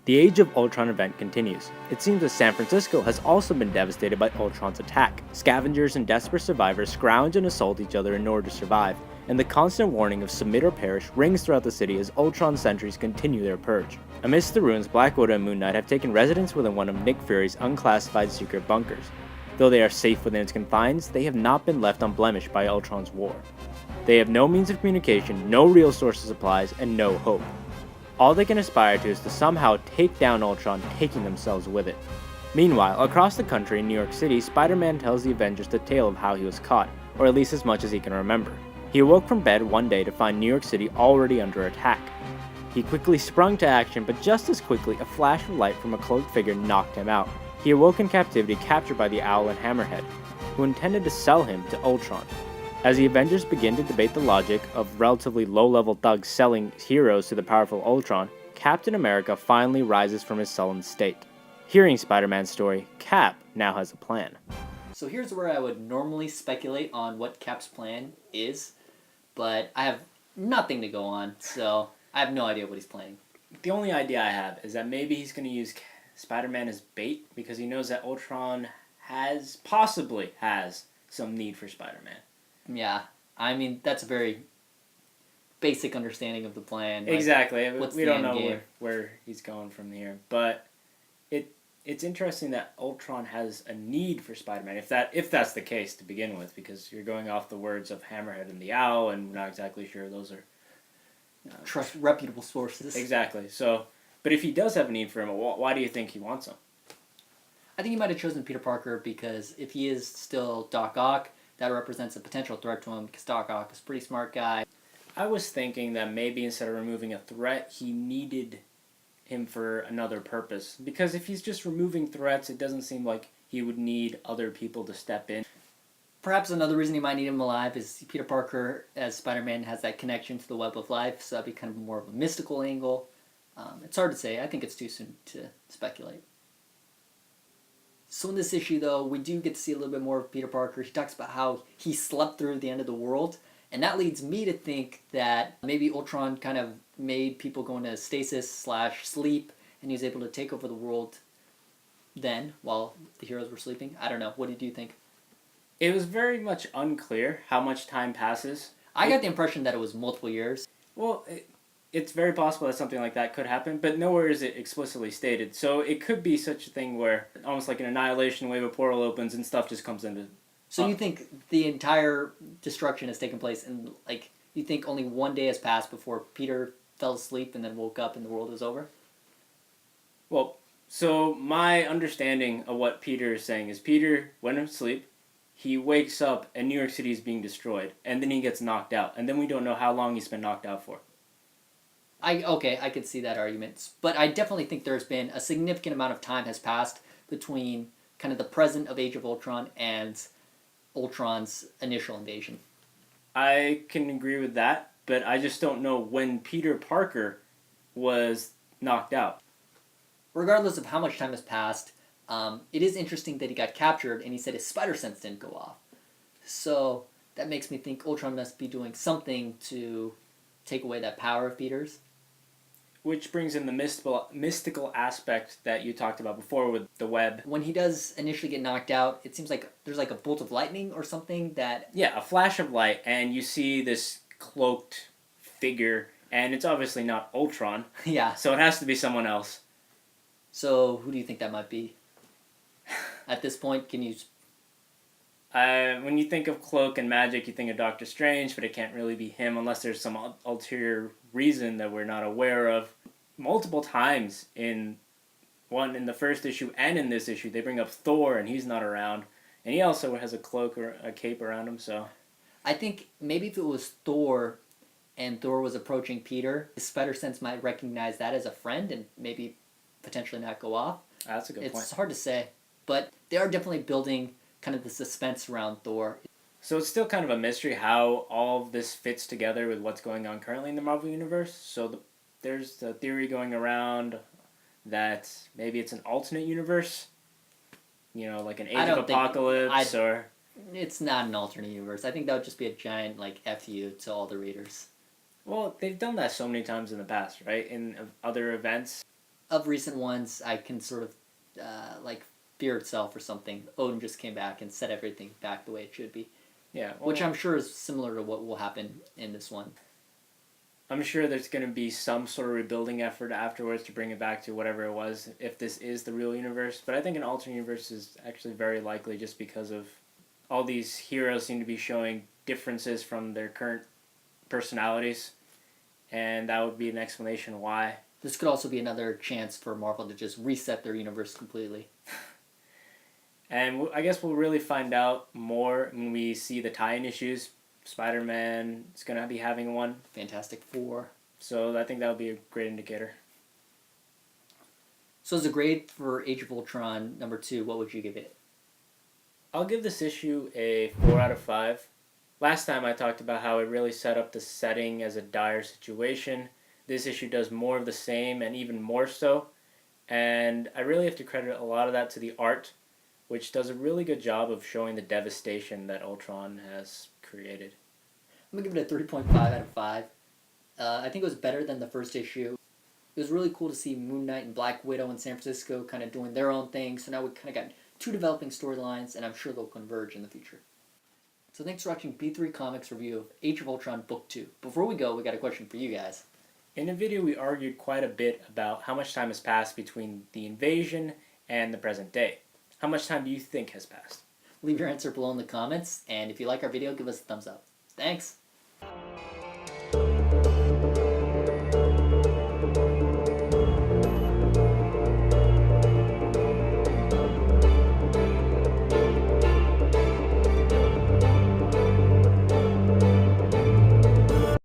The Age of Ultron event continues. It seems that San Francisco has also been devastated by Ultron's attack. Scavengers and desperate survivors scrounge and assault each other in order to survive, and the constant warning of submit or perish rings throughout the city as Ultron sentries continue their purge. Amidst the ruins, Black Widow and Moon Knight have taken residence within one of Nick Fury's unclassified secret bunkers. Though they are safe within its confines, they have not been left unblemished by Ultron's war. They have no means of communication, no real source of supplies, and no hope. All they can aspire to is to somehow take down Ultron, taking themselves with it. Meanwhile, across the country in New York City, Spider-Man tells the Avengers the tale of how he was caught, or at least as much as he can remember. He awoke from bed one day to find New York City already under attack. He quickly sprung to action, but just as quickly, a flash of light from a cloaked figure knocked him out. He awoke in captivity, captured by the Owl and Hammerhead, who intended to sell him to Ultron. As the Avengers begin to debate the logic of relatively low-level thugs selling heroes to the powerful Ultron, Captain America finally rises from his sullen state. Hearing Spider-Man's story, Cap now has a plan. So here's where I would normally speculate on what Cap's plan is, but I have nothing to go on, so I have no idea what he's planning. The only idea I have is that maybe he's going to use Spider-Man as bait because he knows that Ultron possibly has some need for Spider-Man. Yeah, I mean, that's a very basic understanding of the plan. Like, exactly. We don't know where he's going from here. But it's interesting that Ultron has a need for Spider-Man, if that's the case to begin with, because you're going off the words of Hammerhead and the Owl, and we're not exactly sure those are... trust reputable sources. Exactly. So, but if he does have a need for him, why do you think he wants him? I think he might have chosen Peter Parker because if he is still Doc Ock, that represents a potential threat to him because Doc Ock is a pretty smart guy. I was thinking that maybe instead of removing a threat, he needed him for another purpose. Because if he's just removing threats, it doesn't seem like he would need other people to step in. Perhaps another reason he might need him alive is Peter Parker, as Spider-Man, has that connection to the Web of Life, so that'd be kind of more of a mystical angle. It's hard to say. I think it's too soon to speculate. So in this issue, though, we do get to see a little bit more of Peter Parker. He talks about how he slept through the end of the world, and that leads me to think that maybe Ultron kind of made people go into stasis/sleep, and he was able to take over the world then, while the heroes were sleeping. I don't know. What did you think? It was very much unclear how much time passes. I got the impression that it was multiple years. Well, it's very possible that something like that could happen, but nowhere is it explicitly stated. So it could be such a thing where, almost like an annihilation wave, a portal opens and stuff just comes into... So you think the entire destruction has taken place and, like, you think only one day has passed before Peter fell asleep and then woke up and the world was over? Well, so my understanding of what Peter is saying is Peter went to sleep, he wakes up and New York City is being destroyed, and then he gets knocked out, and then we don't know how long he's been knocked out for. I could see that argument. But I definitely think there's been a significant amount of time has passed between kind of the present of Age of Ultron and Ultron's initial invasion. I can agree with that, but I just don't know when Peter Parker was knocked out. Regardless of how much time has passed, it is interesting that he got captured and he said his spider sense didn't go off. So that makes me think Ultron must be doing something to take away that power of Peter's. Which brings in the mystical aspect that you talked about before with the web. When he does initially get knocked out, it seems like there's like a bolt of lightning or something that... Yeah, a flash of light, and you see this cloaked figure, and it's obviously not Ultron. Yeah. So it has to be someone else. So who do you think that might be? At this point, can you... When you think of cloak and magic, you think of Doctor Strange, but it can't really be him unless there's some ulterior reason that we're not aware of. Multiple times in the first issue and in this issue, they bring up Thor, and he's not around. And he also has a cloak or a cape around him, so... I think maybe if it was Thor, and Thor was approaching Peter, his spider sense might recognize that as a friend, and maybe potentially not go off. That's a good point. It's hard to say, but they are definitely building kind of the suspense around Thor. So it's still kind of a mystery how all of this fits together with what's going on currently in the Marvel Universe. So there's the theory going around that maybe it's an alternate universe. You know, like an Age of Apocalypse or... It's not an alternate universe. I think that would just be a giant, like, F-you to all the readers. Well, they've done that so many times in the past, right? In other events. of recent ones, I can sort of like Fear itself or something. Odin just came back and set everything back the way it should be, Yeah, which I'm sure is similar to what will happen in this one. I'm sure there's going to be some sort of rebuilding effort afterwards to bring it back to whatever it was, if this is the real universe. But I think an alternate universe is actually very likely just because of all these heroes seem to be showing differences from their current personalities, and that would be an explanation why. This could also be another chance for Marvel to just reset their universe completely. And I guess we'll really find out more when we see the tie-in issues. Spider-Man is going to be having one. Fantastic Four. So I think that would be a great indicator. So as a grade for Age of Ultron #2, what would you give it? I'll give this issue a 4 out of 5. Last time I talked about how it really set up the setting as a dire situation. This issue does more of the same and even more so. And I really have to credit a lot of that to the art, which does a really good job of showing the devastation that Ultron has created. I'm going to give it a 3.5 out of 5. I think it was better than the first issue. It was really cool to see Moon Knight and Black Widow in San Francisco kind of doing their own thing. So now we kind of got two developing storylines, and I'm sure they'll converge in the future. So thanks for watching B3 Comics review of Age of Ultron Book 2. Before we go, we got a question for you guys. In the video, we argued quite a bit about how much time has passed between the invasion and the present day. How much time do you think has passed? Leave your answer below in the comments, and if you like our video, give us a thumbs up. Thanks!